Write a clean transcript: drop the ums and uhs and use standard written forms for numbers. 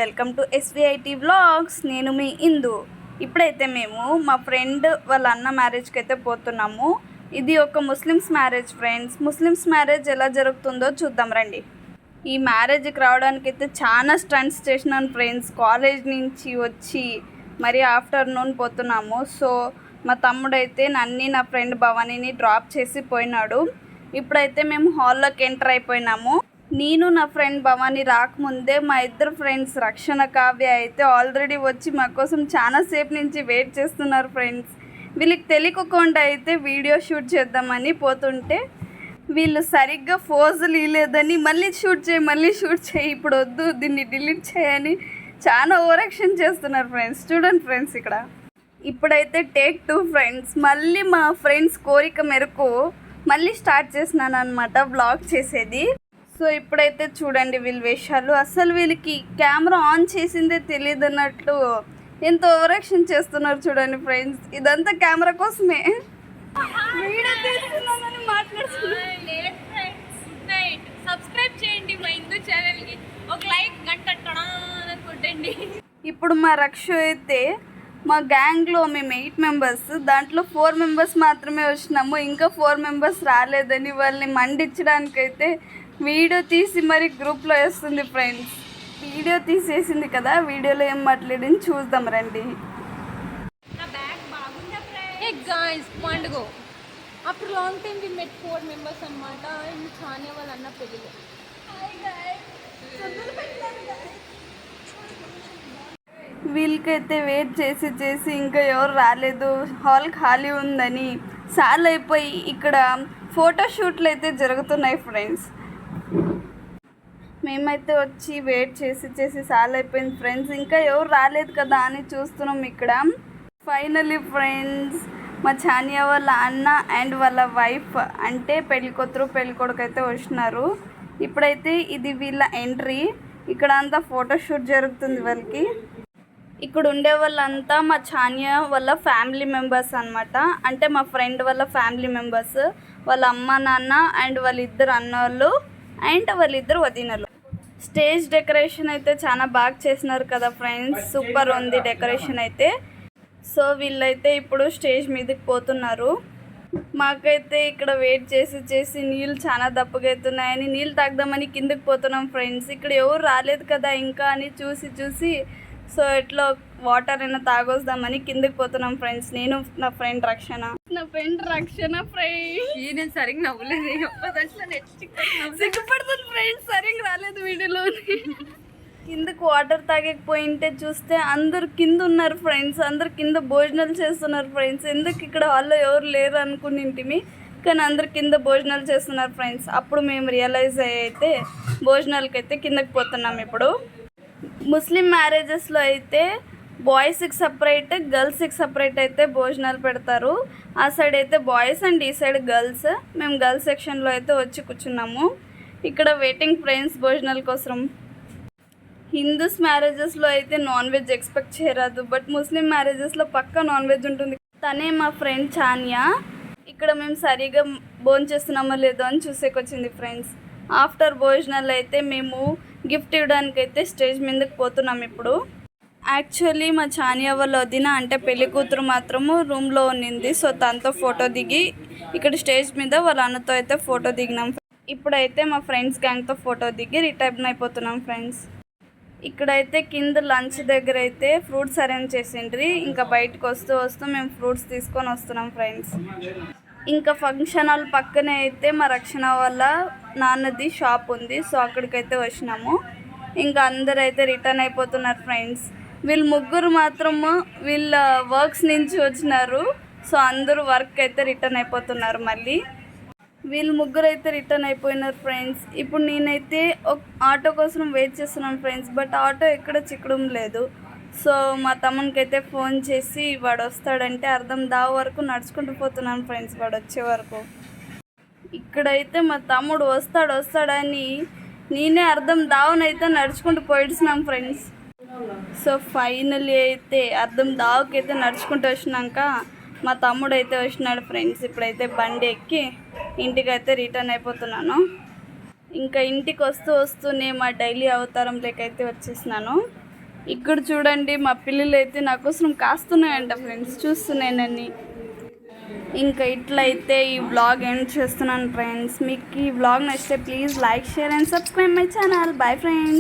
Welcome to SVIT vlogs. నేను మీ ఇందు. ఇప్పుడైతే మేము మా ఫ్రెండ్ వాళ్ళ అన్న మ్యారేజ్కి అయితే పోతున్నాము. ఇది ఒక Muslims marriage friends. Muslims marriage ఎలా జరుగుతుందో చూద్దాం రండి. ఈ మ్యారేజ్కి రావడానికి అయితే చాలా స్టంట్స్ చేసినాను ఫ్రెండ్స్. కాలేజ్ నుంచి వచ్చి మరి ఆఫ్టర్నూన్ పోతున్నాము. సో మా తమ్ముడైతే నా ఫ్రెండ్ భవానీని డ్రాప్ చేసి పోయినాడు. ఇప్పుడైతే మేము హాల్లోకి ఎంటర్ అయిపోయినాము. నేను నా ఫ్రెండ్ భవానీ రాకముందే మా ఇద్దరు ఫ్రెండ్స్ రక్షణ, కావ్య అయితే ఆల్రెడీ వచ్చి మా కోసం చాలా సేపు నుంచి వెయిట్ చేస్తున్నారు ఫ్రెండ్స్. వీళ్ళకి తెలియకుండా అయితే వీడియో షూట్ చేద్దామని పోతుంటే వీళ్ళు సరిగ్గా ఫోజులు ఇవ్వలేదని మళ్ళీ షూట్ చేయి ఇప్పుడు వద్దు దీన్ని డిలీట్ చేయని చాలా ఓవర్ యాక్షన్ చేస్తున్నారు ఫ్రెండ్స్. చూడండి ఫ్రెండ్స్, ఇక్కడ ఇప్పుడైతే టేక్ 2 ఫ్రెండ్స్. మళ్ళీ మా ఫ్రెండ్స్ కోరిక మేరకు మళ్ళీ స్టార్ట్ చేసినాను అనమాట వ్లాగ్ చేసేది. సో ఇప్పుడైతే చూడండి వీళ్ళ వేషాలు. అసలు వీళ్ళకి కెమెరా ఆన్ చేసిందే తెలియదు అన్నట్లు ఎంత ఓవర్ యాక్షన్ చేస్తున్నారు చూడండి ఫ్రెండ్స్. ఇదంతా కెమెరా కోసమే. ఇప్పుడు మా రక్ష అయితే మా గ్యాంగ్లో మేము 8 మెంబర్స్, దాంట్లో 4 మెంబర్స్ మాత్రమే వచ్చినాము. ఇంకా 4 మెంబర్స్ రాలేదని వాళ్ళని మండించడానికైతే వీడియో తీసి మరి గ్రూప్లో వేస్తుంది ఫ్రెండ్స్. వీడియో తీసేసింది కదా, వీడియోలో ఏం మాట్లాడింది చూద్దాం రండి. After long time we met 4 members అన్నమాట. చానే వాళ్ళ అన్న పెళ్ళిలో వీళ్ళకైతే వెయిట్ చేసి ఇంకా ఎవరు రాలేదు, హాల్ ఖాళీ ఉందని సాల్ అయిపోయి ఇక్కడ ఫోటోషూట్లు అయితే జరుగుతున్నాయి ఫ్రెండ్స్. మేమైతే వచ్చి వెయిట్ చేసి సాల్ అయిపోయింది ఫ్రెండ్స్. ఇంకా ఎవరు రాలేదు కదా అని చూస్తున్నాం ఇక్కడ. ఫైనలీ ఫ్రెండ్స్, మా ఛానియా వాళ్ళ అన్న అండ్ వాళ్ళ వైఫ్ అంటే పెళ్ళికొడుకు పెళ్ళికొడుకు అయితే వచ్చినారు. ఇప్పుడైతే ఇది వీళ్ళ ఎంట్రీ. ఇక్కడ అంతా ఫోటోషూట్ జరుగుతుంది వాళ్ళకి. ఇక్కడ ఉండే వాళ్ళంతా మా ఛానియా వాళ్ళ ఫ్యామిలీ మెంబర్స్ అనమాట. అంటే మా ఫ్రెండ్ వాళ్ళ ఫ్యామిలీ మెంబర్స్, వాళ్ళ అమ్మ నాన్న అండ్ వాళ్ళిద్దరు అన్నోళ్ళు అండ్ వాళ్ళిద్దరు వదినలు. స్టేజ్ డెకరేషన్ అయితే చాలా బాగా చేసినారు కదా ఫ్రెండ్స్, సూపర్ ఉంది డెకరేషన్ అయితే. సో వీళ్ళైతే ఇప్పుడు స్టేజ్ మీదకి పోతున్నారు. మాకైతే ఇక్కడ వెయిట్ చేసి నీళ్ళు చాలా దప్పగా అవుతున్నాయని నీళ్ళు తాగుదామని కిందకి పోతున్నాం ఫ్రెండ్స్. ఇక్కడ ఎవరు రాలేదు కదా ఇంకా అని చూసి సో ఎట్లా వాటర్ అయినా తాగొద్దామని కిందకి పోతున్నాం ఫ్రెండ్స్. నేను నా ఫ్రెండ్ రక్షణ నేను సరిగ్గా నవ్వలేదు, సిగ్గుపడుతుంది ఫ్రెండ్స్, సరిగ్గా రాలేదు వీడియోలో. కిందకు వాటర్ తాగకపోయింటే చూస్తే అందరు కింద ఉన్నారు ఫ్రెండ్స్. అందరు కింద భోజనాలు చేస్తున్నారు ఫ్రెండ్స్. ఎందుకు ఇక్కడ హాల్లో ఎవరు లేరు అనుకునింటిమి, కానీ అందరు కింద భోజనాలు చేస్తున్నారు ఫ్రెండ్స్. అప్పుడు మేము రియలైజ్ అయితే భోజనాలకైతే కిందకి పోతున్నాం. ఇప్పుడు ముస్లిం మ్యారేజెస్లో అయితే బాయ్స్కి సపరేట్, గర్ల్స్కి సపరేట్ అయితే భోజనాలు పెడతారు. ఆ సైడ్ అయితే బాయ్స్ అండ్ ఈ సైడ్ గర్ల్స్. మేము గర్ల్స్ సెక్షన్లో అయితే వచ్చి కూర్చున్నాము. ఇక్కడ వెయిటింగ్ ఫ్రెండ్స్ భోజనాల కోసం. హిందూస్ మ్యారేజెస్లో అయితే నాన్ వెజ్ ఎక్స్పెక్ట్ చేయరాదు, బట్ ముస్లిం మ్యారేజెస్లో పక్కా నాన్ వెజ్ ఉంటుంది. తనే మా ఫ్రెండ్ ఛానియా. ఇక్కడ మేము సరిగా భోంచేస్తున్నామో లేదో అని చూసేకొచ్చింది ఫ్రెండ్స్. ఆఫ్టర్ భోజనాలు అయితే మేము గిఫ్ట్ ఇవ్వడానికైతే స్టేజ్ మీదకి పోతున్నాం ఇప్పుడు. యాక్చువల్లీ మా ఛానియా వాళ్ళ వదిన అంటే పెళ్లి కూతురు మాత్రము రూమ్లో ఉన్నింది. సో తనతో ఫోటో దిగి ఇక్కడ స్టేజ్ మీద వాళ్ళ అన్నతో అయితే ఫోటో దిగినాం. ఇప్పుడైతే మా ఫ్రెండ్స్ గ్యాంగ్తో ఫోటో దిగి రిటర్న్ అయిపోతున్నాం ఫ్రెండ్స్. ఇక్కడైతే కింద లంచ్ దగ్గర అయితే ఫ్రూట్స్ అరేంజ్ చేసిండ్రి. ఇంకా బయటకు వస్తూ మేము ఫ్రూట్స్ తీసుకొని వస్తున్నాం ఫ్రెండ్స్. ఇంకా ఫంక్షన్ హాల్ పక్కనే అయితే మా రక్షణ వాళ్ళ నాన్నది షాప్ ఉంది. సో అక్కడికైతే వచ్చినాము. ఇంకా అందరూ అయితే రిటర్న్ అయిపోతున్నారు ఫ్రెండ్స్. వీళ్ళు ముగ్గురు మాత్రము వీళ్ళ వర్క్స్ నుంచి వచ్చినారు. సో అందరూ వర్క్ అయితే రిటర్న్ అయిపోతున్నారు. మళ్ళీ వీళ్ళు ముగ్గురు అయితే రిటర్న్ అయిపోయినారు ఫ్రెండ్స్. ఇప్పుడు నేనైతే ఒక ఆటో కోసం వెయిట్ చేస్తున్నాను ఫ్రెండ్స్, బట్ ఆటో ఎక్కడ చిక్కడం లేదు. సో మా తమ్మునికి అయితే ఫోన్ చేసి వాడు వస్తాడంటే అర్థం దావ వరకు నడుచుకుంటూ పోతున్నాను ఫ్రెండ్స్ వాడు వచ్చే వరకు. ఇక్కడైతే మా తమ్ముడు వస్తాడని నేనే అర్థం దావనైతే నడుచుకుంటూ పోయిస్తున్నాం ఫ్రెండ్స్. సో ఫైనల్లీ అయితే అర్థం దావకైతే నడుచుకుంటూ వచ్చినాక మా తమ్ముడు అయితే వచ్చినాడు ఫ్రెండ్స్. ఇప్పుడైతే బండి ఎక్కి ఇంటికి అయితే రిటర్న్ అయిపోతున్నాను. ఇంకా ఇంటికి వస్తూనే మా డైలీ అవతారం లేకైతే వచ్చేసినాను. ఇక్కడ చూడండి మా పిల్లలు అయితే నా కోసం కాస్తున్నాయంట ఫ్రెండ్స్, చూస్తున్నానని. ఇంకా ఇట్లయితే ఈ వ్లాగ్ ఎండ్ చేస్తున్నాను ఫ్రెండ్స్. మీకు ఈ వ్లాగ్ నచ్చితే please like, share and subscribe my channel. Bye friends.